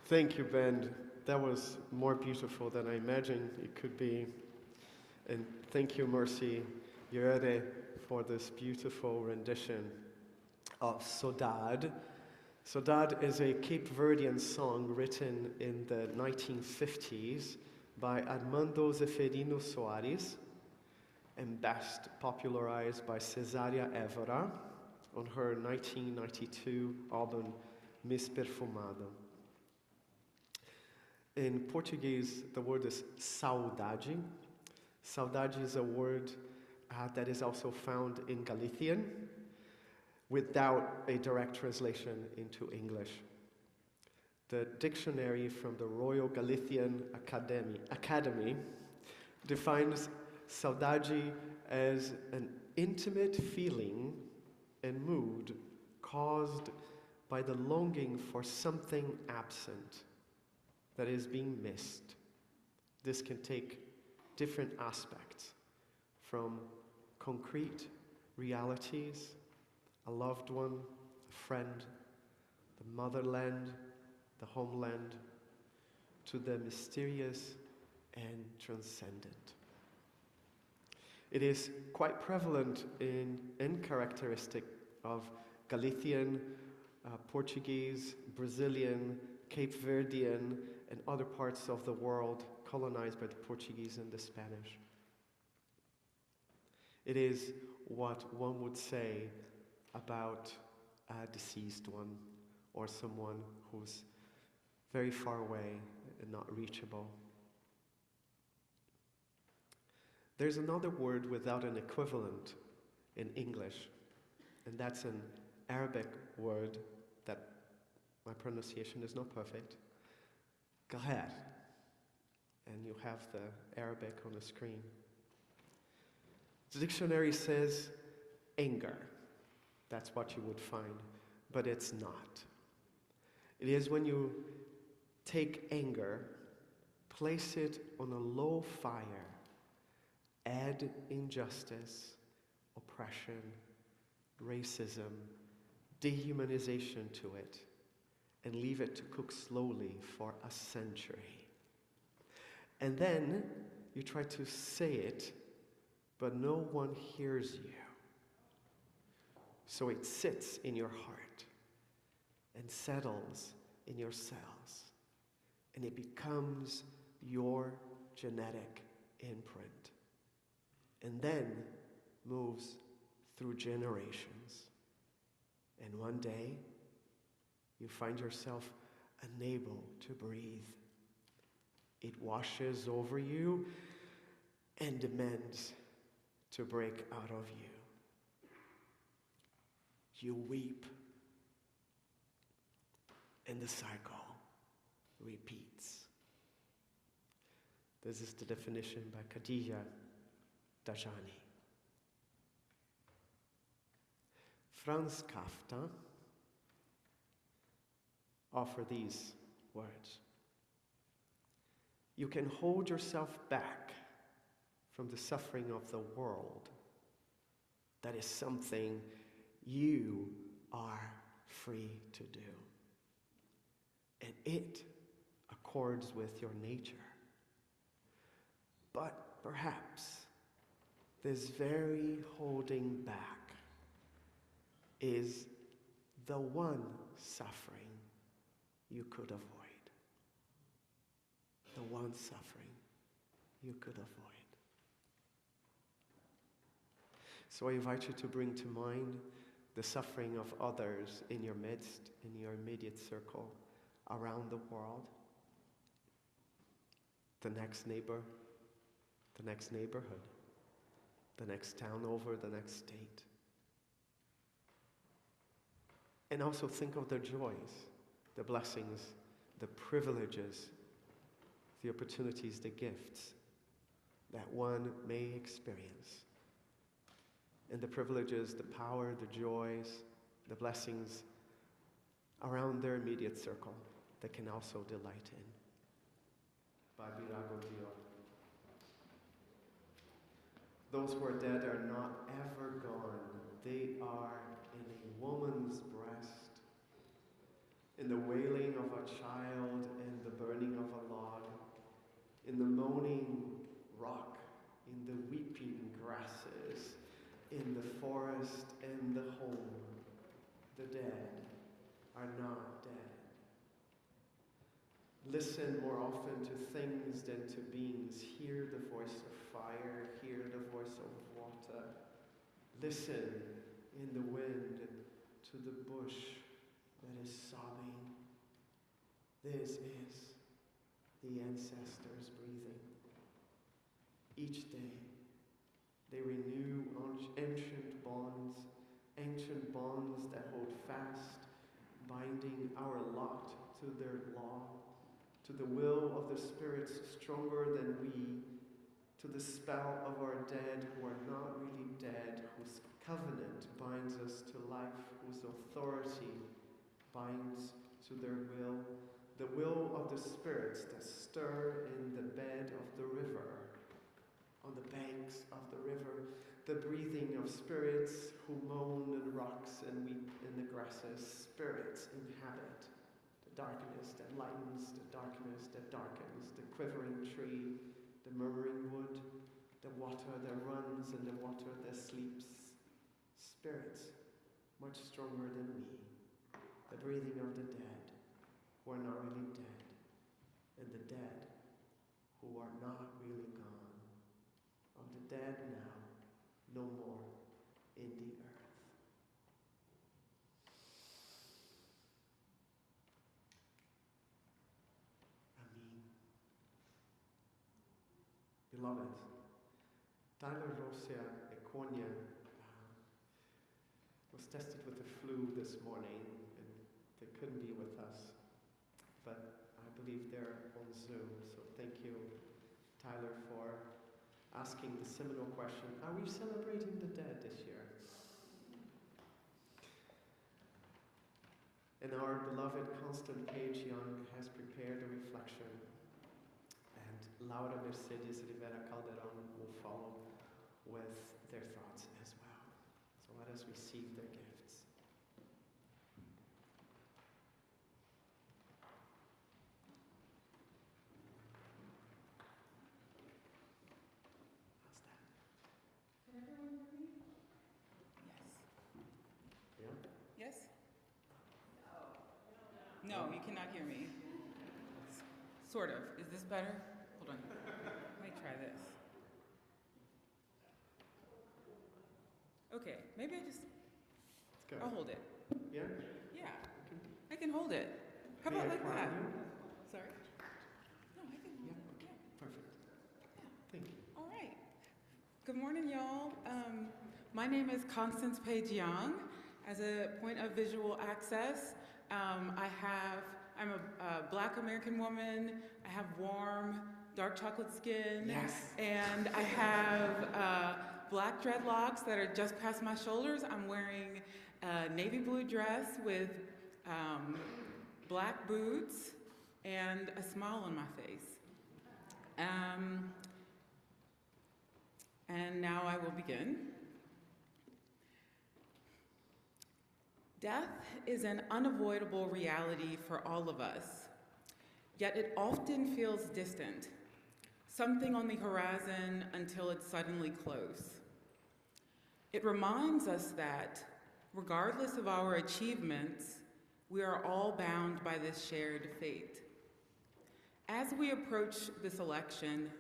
Thank you, Ben. That was more beautiful than I imagined it could be. And thank you, Mercy Yere, for this beautiful rendition of Saudade. Saudade is a Cape Verdean song written in the 1950s by Armando Zeferino Soares and best popularized by Cesária Évora on her 1992 album Miss Perfumada. In Portuguese, the word is saudade. Saudade is a word that is also found in Galician without a direct translation into English. The dictionary from the Royal Galician Academy defines saudade as an intimate feeling and mood caused by the longing for something absent that is being missed. This can take different aspects, from concrete realities, a loved one, a friend, the motherland, the homeland, to the mysterious and transcendent. It is quite prevalent and characteristic of Galician, Portuguese, Brazilian, Cape Verdean, and other parts of the world colonized by the Portuguese and the Spanish. It is what one would say about a deceased one or someone who's very far away and not reachable. There's another word without an equivalent in English, and that's an Arabic word that my pronunciation is not perfect. Ghair. And you have the Arabic on the screen. The dictionary says anger. That's what you would find, but it's not. It is when you take anger, place it on a low fire, add injustice, oppression, racism, dehumanization to it, and leave it to cook slowly for a century. And then you try to say it, but no one hears you. So it sits in your heart and settles in your cells, and it becomes your genetic imprint, and then moves through generations. And one day, you find yourself unable to breathe. It washes over you and demands to break out of you. You weep, and the cycle repeats. This is the definition by Khadija Dajani. Franz Kafka offer these words. You can hold yourself back from the suffering of the world. That is something you are free to do. And it accords with your nature. But perhaps this very holding back is the one suffering you could avoid. The one suffering you could avoid. So I invite you to bring to mind the suffering of others in your midst, in your immediate circle, around the world, the next neighbor, the next neighborhood, the next town over, the next state. And also think of the joys, the blessings, the privileges, the opportunities, the gifts that one may experience. And the privileges, the power, the joys, the blessings around their immediate circle that can also delight in. Those who are dead are not ever gone. They are in a woman's breast, in the wailing of a child are not dead. Listen more often to things than to beings. Hear the voice of fire, hear the voice of water. Listen in the wind to the bush that is sobbing. This is the ancestors breathing. Each day they renew ancient bonds that hold fast, binding our lot to their law, to the will of the spirits stronger than we, to the spell of our dead who are not really dead, whose covenant binds us to life, whose authority binds to their will, the will of the spirits that stir in the bed of the river, on the banks of the river, the breathing of spirits who moan in rocks and weep in the grasses. Spirits inhabit the darkness that lightens, the darkness that darkens, the quivering tree, the murmuring wood, the water that runs and the water that sleeps. Spirits much stronger than we, the breathing of the dead who are not really dead, and the dead who are not really gone, of the dead now, no more in the earth. Amen. Beloved, Tyler Rosia Econia was tested with the flu this morning, and they couldn't be with us, but I believe they're on Zoom, so thank you, Tyler, for asking the seminal question, are we celebrating the dead this year? And our beloved Constance Paige has prepared a reflection, and Laura Mercedes Rivera-Calderon will follow with their thoughts as well. So let us receive their gifts. Yes? No, you cannot hear me. Sort of. Is this better? Hold on. Let me try this. Okay, maybe I'll hold it. Yeah? Yeah, I can hold it. How about like that? Sorry? No, I can hold it. Okay, perfect. Thank you. All right. Good morning, y'all. My name is Constance Paige Young. As a point of visual access, I'm a Black American woman. I have warm, dark chocolate skin. Yes. And I have black dreadlocks that are just past my shoulders. I'm wearing a navy blue dress with black boots and a smile on my face. And now I will begin. Death is an unavoidable reality for all of us, yet it often feels distant, something on the horizon until it's suddenly close. It reminds us that, regardless of our achievements, we are all bound by this shared fate. As we approach this election,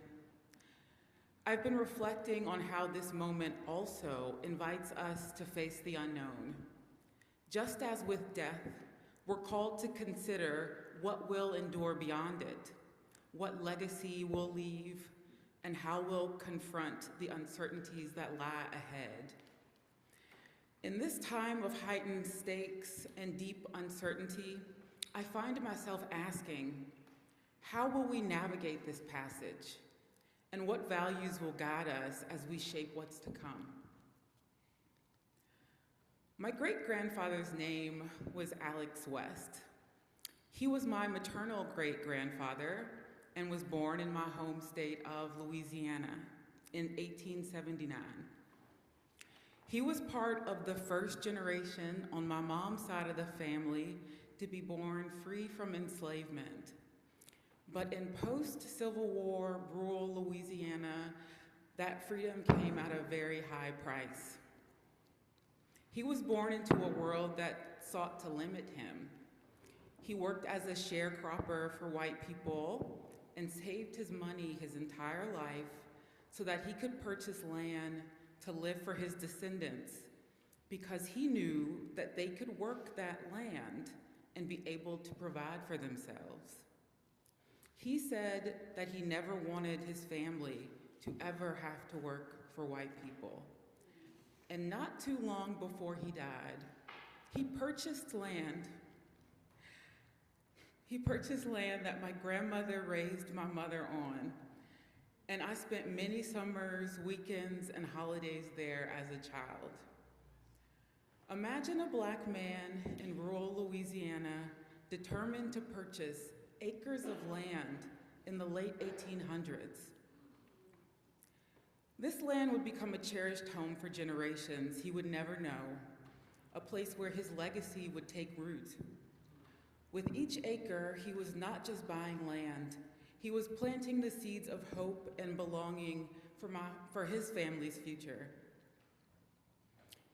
I've been reflecting on how this moment also invites us to face the unknown. Just as with death, we're called to consider what will endure beyond it, what legacy we'll leave, and how we'll confront the uncertainties that lie ahead. In this time of heightened stakes and deep uncertainty, I find myself asking, how will we navigate this passage? And what values will guide us as we shape what's to come? My great-grandfather's name was Alex West. He was my maternal great-grandfather and was born in my home state of Louisiana in 1879. He was part of the first generation on my mom's side of the family to be born free from enslavement. But in post-Civil War rural Louisiana, that freedom came at a very high price. He was born into a world that sought to limit him, He worked as a sharecropper for white people and saved his money his entire life so that he could purchase land to live for his descendants, because he knew that they could work that land and be able to provide for themselves. He said that he never wanted his family to ever have to work for white people. And not too long before he died, he purchased land. He purchased land that my grandmother raised my mother on, and I spent many summers, weekends, and holidays there as a child. Imagine a Black man in rural Louisiana determined to purchase acres of land in the late 1800s. This land would become a cherished home for generations he would never know, a place where his legacy would take root. With each acre, he was not just buying land, he was planting the seeds of hope and belonging for his family's future.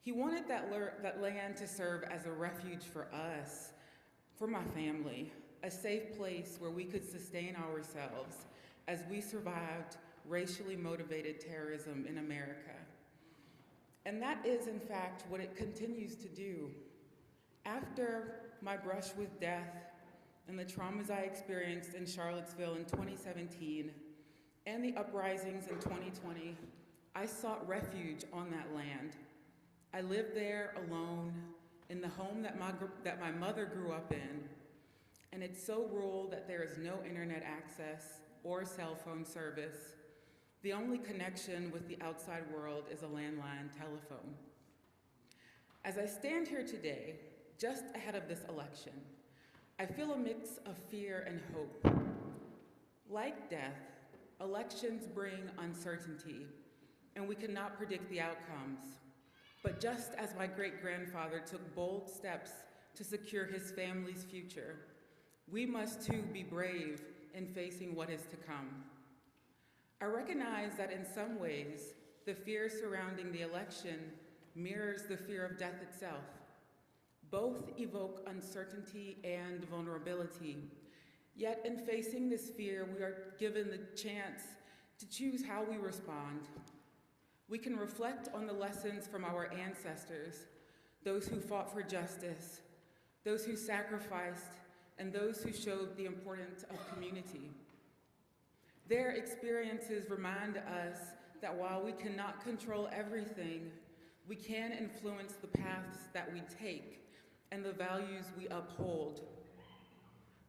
He wanted that land to serve as a refuge for us, for my family, a safe place where we could sustain ourselves as we survived racially motivated terrorism in America. And that is, in fact, what it continues to do. After my brush with death and the traumas I experienced in Charlottesville in 2017 and the uprisings in 2020, I sought refuge on that land. I lived there alone in the home that my mother grew up in, and it's so rural that there is no internet access or cell phone service. The only connection with the outside world is a landline telephone. As I stand here today, just ahead of this election, I feel a mix of fear and hope. Like death, elections bring uncertainty, and we cannot predict the outcomes. But just as my great-grandfather took bold steps to secure his family's future, we must too be brave in facing what is to come. I recognize that in some ways, the fear surrounding the election mirrors the fear of death itself. Both evoke uncertainty and vulnerability. Yet in facing this fear, we are given the chance to choose how we respond. We can reflect on the lessons from our ancestors, those who fought for justice, those who sacrificed, and those who showed the importance of community. Their experiences remind us that while we cannot control everything, we can influence the paths that we take and the values we uphold.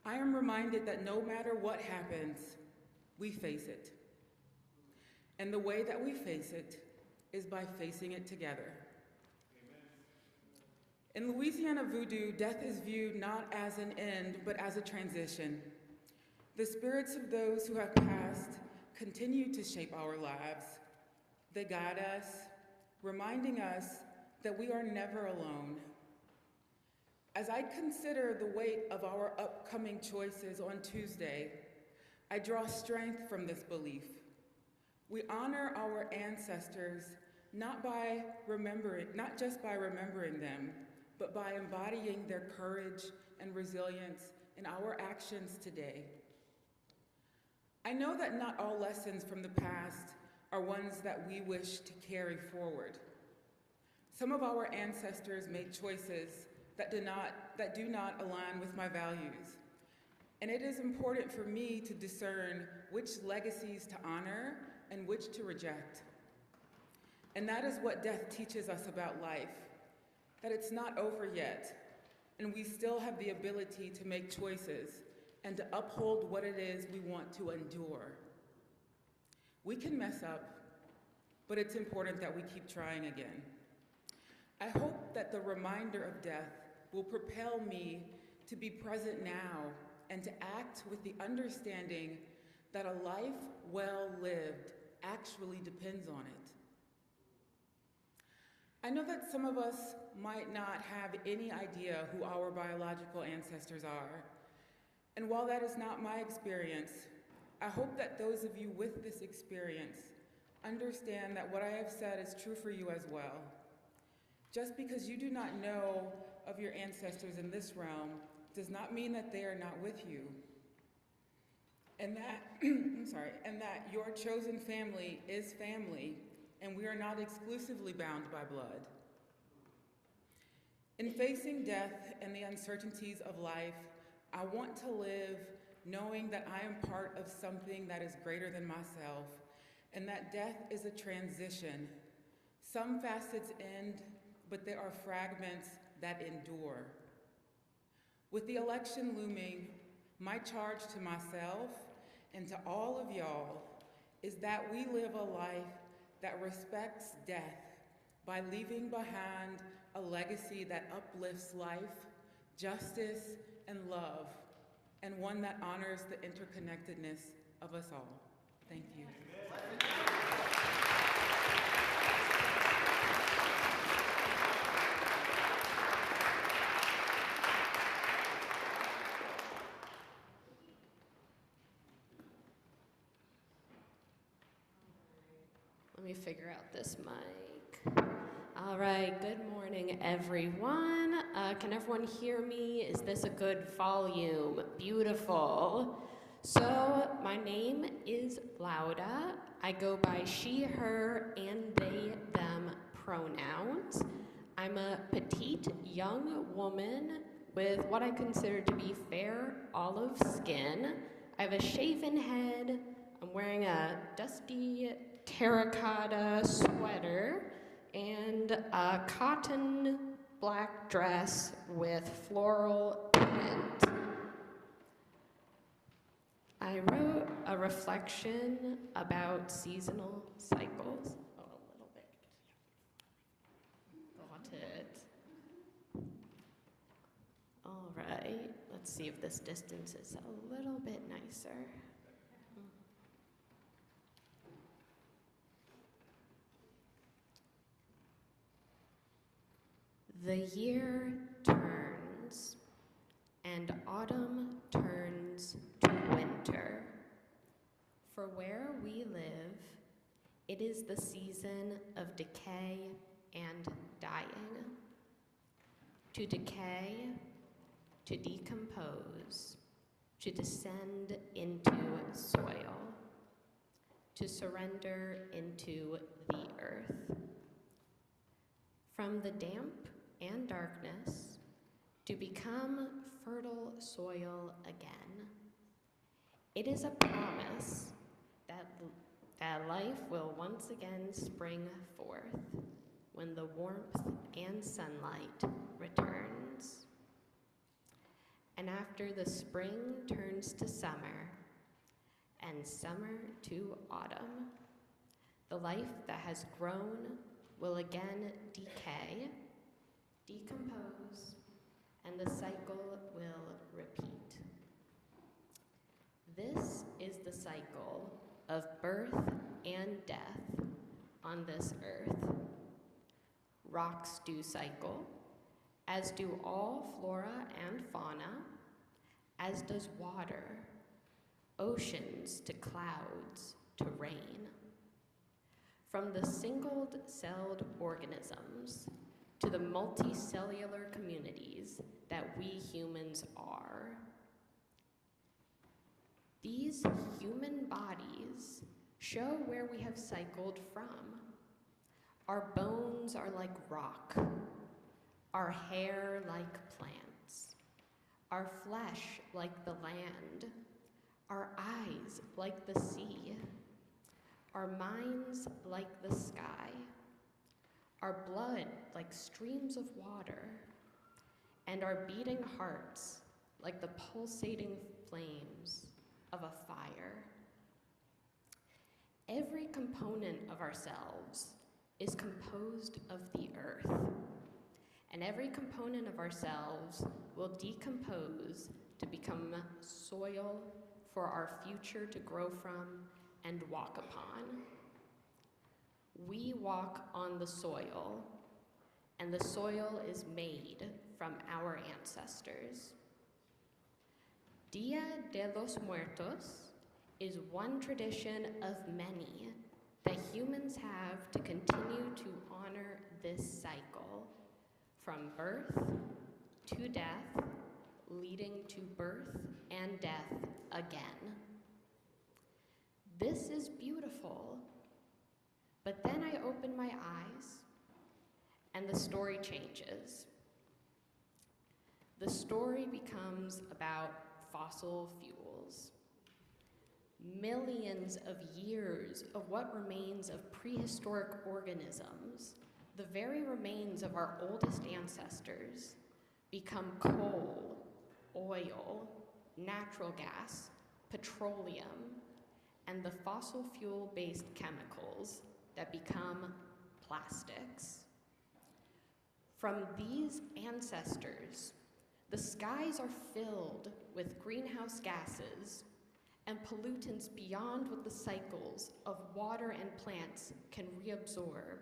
I am reminded that no matter what happens, we face it. And the way that we face it is by facing it together. Amen. In Louisiana voodoo, death is viewed not as an end, but as a transition. The spirits of those who have passed continue to shape our lives. They guide us, reminding us that we are never alone. As I consider the weight of our upcoming choices on Tuesday, I draw strength from this belief. We honor our ancestors not just by remembering them, but by embodying their courage and resilience in our actions today. I know that not all lessons from the past are ones that we wish to carry forward. Some of our ancestors made choices that do not align with my values. And it is important for me to discern which legacies to honor and which to reject. And that is what death teaches us about life, that it's not over yet, and we still have the ability to make choices and to uphold what it is we want to endure. We can mess up, but it's important that we keep trying again. I hope that the reminder of death will propel me to be present now and to act with the understanding that a life well lived actually depends on it. I know that some of us might not have any idea who our biological ancestors are. And while that is not my experience, I hope that those of you with this experience understand that what I have said is true for you as well. Just because you do not know of your ancestors in this realm does not mean that they are not with you. And that, I'm sorry, and that your chosen family is family, and we are not exclusively bound by blood. In facing death and the uncertainties of life, I want to live knowing that I am part of something that is greater than myself, and that death is a transition. Some facets end, but there are fragments that endure. With the election looming, my charge to myself and to all of y'all is that we live a life that respects death by leaving behind a legacy that uplifts life, justice, and love, and one that honors the interconnectedness of us all. Thank you. Let me figure out this mic. All right, good morning, everyone. Can everyone hear me? Is this a good volume? Beautiful. So, my name is Lauda. I go by she, her, and they, them pronouns. I'm a petite young woman with what I consider to be fair olive skin. I have a shaven head. I'm wearing a dusty terracotta sweater and a cotton black dress with floral print. I wrote a reflection about seasonal cycles. Oh, a little bit. Got it. All right, let's see if this distance is a little bit nicer. The year turns, and autumn turns to winter. For where we live, it is the season of decay and dying. To decay, to decompose, to descend into soil, to surrender into the earth. From the damp and darkness, to become fertile soil again. It is a promise that life will once again spring forth when the warmth and sunlight returns. And after the spring turns to summer, and summer to autumn, the life that has grown will again decay, decompose, and the cycle will repeat. This is the cycle of birth and death on this earth. Rocks do cycle, as do all flora and fauna, as does water, oceans to clouds to rain. From the single-celled organisms to the multicellular communities that we humans are. These human bodies show where we have cycled from. Our bones are like rock, our hair like plants, our flesh like the land, our eyes like the sea, our minds like the sky, our blood like streams of water, and our beating hearts like the pulsating flames of a fire. Every component of ourselves is composed of the earth, and every component of ourselves will decompose to become soil for our future to grow from and walk upon. We walk on the soil, and the soil is made from our ancestors. Dia de los Muertos is one tradition of many that humans have to continue to honor this cycle, from birth to death, leading to birth and death again. This is beautiful, but then I open my eyes and the story changes. The story becomes about fossil fuels. Millions of years of what remains of prehistoric organisms, the very remains of our oldest ancestors, become coal, oil, natural gas, petroleum, and the fossil fuel-based chemicals that become plastics. From these ancestors, the skies are filled with greenhouse gases and pollutants beyond what the cycles of water and plants can reabsorb.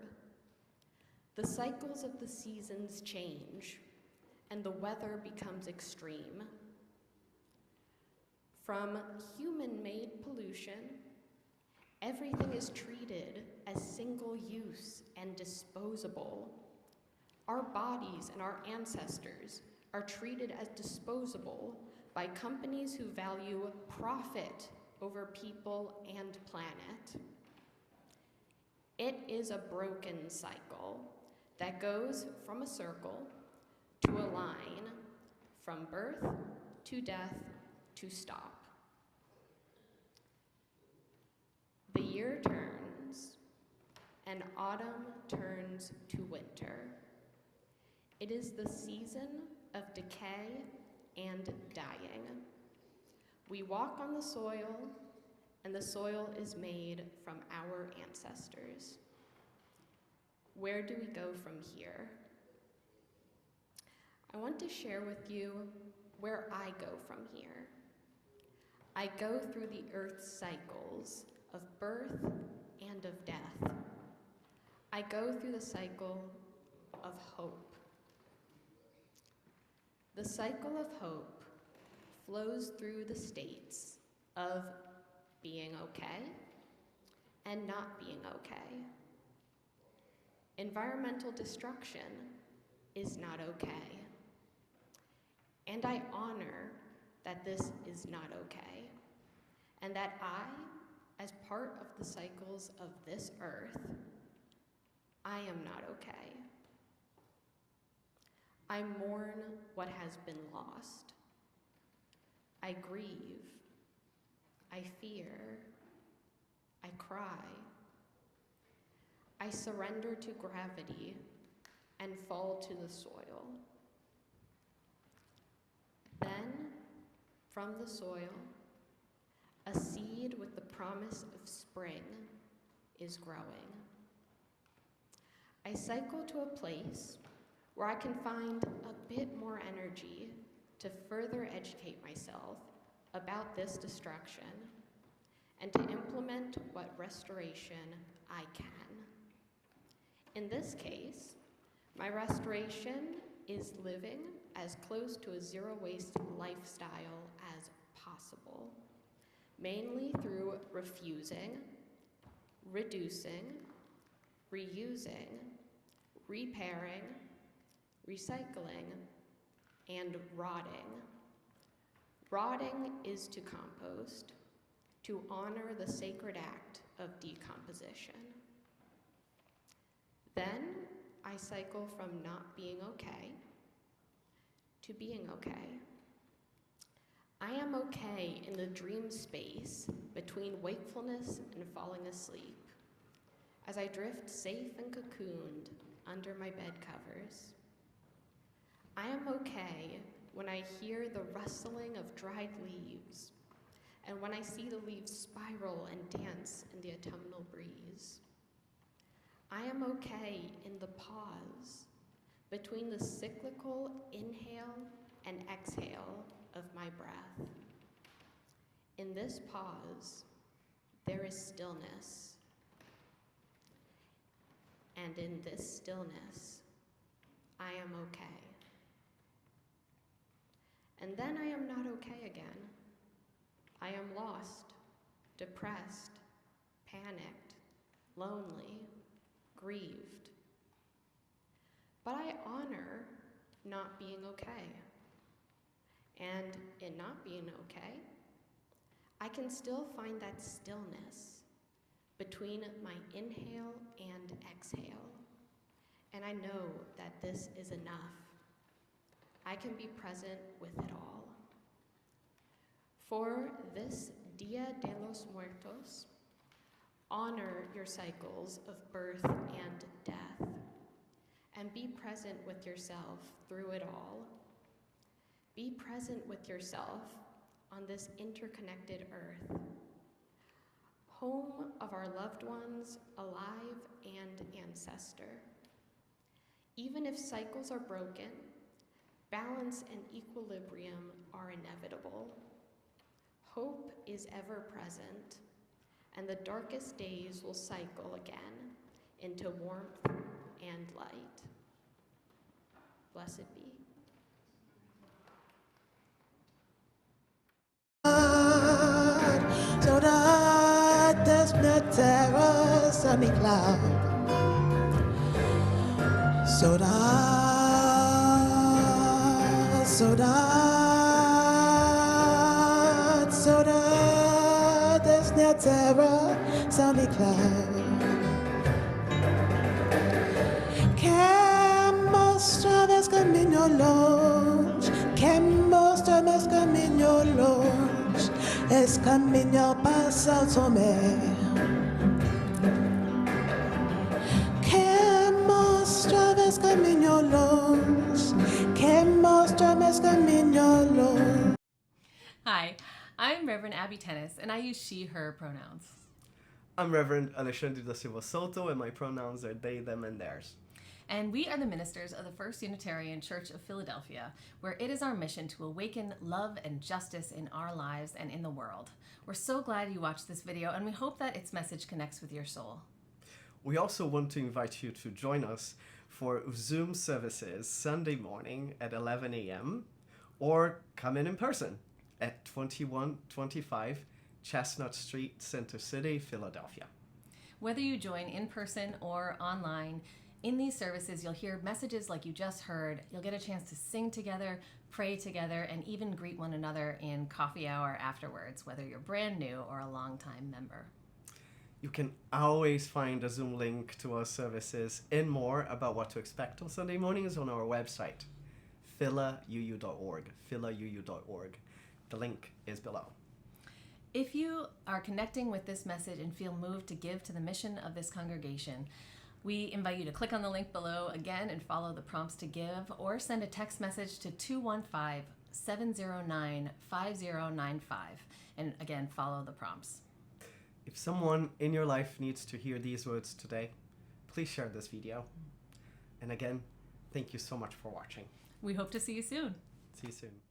The cycles of the seasons change, and the weather becomes extreme. From human-made pollution, everything is treated as single-use and disposable. Our bodies and our ancestors are treated as disposable by companies who value profit over people and planet. It is a broken cycle that goes from a circle to a line, from birth to death to stop. The year turns, and autumn turns to winter. It is the season of decay and dying. We walk on the soil, and the soil is made from our ancestors. Where do we go from here? I want to share with you where I go from here. I go through the Earth's cycles of birth and of death. I go through the cycle of hope. The cycle of hope flows through the states of being okay and not being okay. Environmental destruction is not okay. And I honor that this is not okay, and that I, as part of the cycles of this earth, I am not okay. I mourn what has been lost. I grieve. I fear. I cry. I surrender to gravity and fall to the soil. Then, from the soil, a seed with the promise of spring is growing. I cycle to a place where I can find a bit more energy to further educate myself about this destruction and to implement what restoration I can. In this case, my restoration is living as close to a zero-waste lifestyle as possible, mainly through refusing, reducing, reusing, repairing, recycling, and rotting. Rotting is to compost, to honor the sacred act of decomposition. Then I cycle from not being okay to being okay. I am okay in the dream space between wakefulness and falling asleep, as I drift safe and cocooned under my bed covers. I am okay when I hear the rustling of dried leaves, and when I see the leaves spiral and dance in the autumnal breeze. I am okay in the pause between the cyclical inhale and exhale of my breath. In this pause, there is stillness. And in this stillness, I am okay. And then I am not okay again. I am lost, depressed, panicked, lonely, grieved. But I honor not being okay. and it not being okay, I can still find that stillness between my inhale and exhale. And I know that this is enough. I can be present with it all. For this Dia de los Muertos, honor your cycles of birth and death, and be present with yourself through it all. Be present with yourself on this interconnected earth, home of our loved ones, alive and ancestor. Even if cycles are broken, balance and equilibrium are inevitable. Hope is ever present, and the darkest days will cycle again into warmth and light. Blessed be. So that there's no terrors on the cloud. So that there's no terrors on the cloud. Que mostra vez caminho longe, que mostra vez caminho longe, esse caminho passa ao tomé. Que mostra vez caminho longe, que mostra vez caminho longe. Hi, I'm Reverend Abby Tennis, and I use she, her pronouns. I'm Reverend Alexandre da Silva Souto, and my pronouns are they, them, and theirs. And we are the ministers of the First Unitarian Church of Philadelphia, where it is our mission to awaken love and justice in our lives and in the world. We're so glad you watched this video, and we hope that its message connects with your soul. We also want to invite you to join us for Zoom services Sunday morning at 11 a.m. or come in person at 2125 Chestnut Street, Center City, Philadelphia. Whether you join in person or online, in these services, you'll hear messages like you just heard. You'll get a chance to sing together, pray together, and even greet one another in coffee hour afterwards, whether you're brand new or a longtime member. You can always find a Zoom link to our services and more about what to expect on Sunday mornings on our website, philauu.org. The link is below. If you are connecting with this message and feel moved to give to the mission of this congregation, we invite you to click on the link below again and follow the prompts to give, or send a text message to 215-709-5095, and again, follow the prompts. If someone in your life needs to hear these words today, please share this video. And again, thank you so much for watching. We hope to see you soon. See you soon.